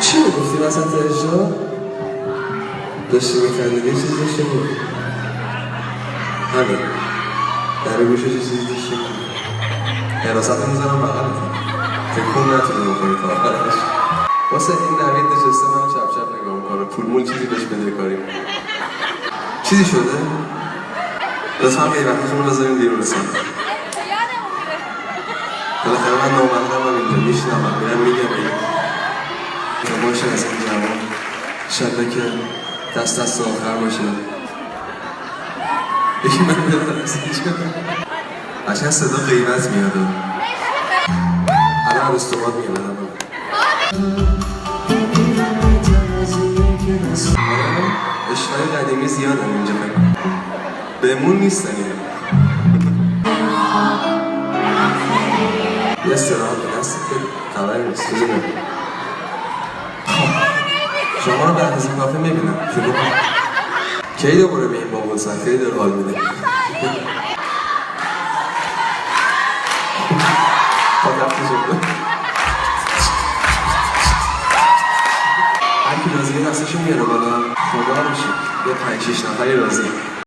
چی رو گفتی وسط اجرا؟ داشتی میخندید یه چیز داشتی بود همین در گوشه چه چیزی داشتی حراست میزنم بغلتم تکون نتونه بکنی تا آخرش واسه این نوید نشسته من چپ چپ نگاه میکنه پولمول چیزی بهش بده کاری چیزی شده؟ لطفا غیبتتون رو بذاریم بیرون رسان بالاخره من نامحرمم اینجا میشنوم میرم میگم تا باشه از این جوان شده که دست آخر باشه یکی من بیاد از اینجا قشنگ صدا غیبت میاده الان عروستومات میادم اشتهای قدیمی زیادن اینجا بهمون نیستن یه استراحت به دست که خبری نیست شما رو بعد از این کافه میبینم کی دوباره به این بابا سن خیلی داره حال میده تا دفتی شده هرکی راضیه دستشو میاره بالا خدا باشید یه 5-6 نفری راضی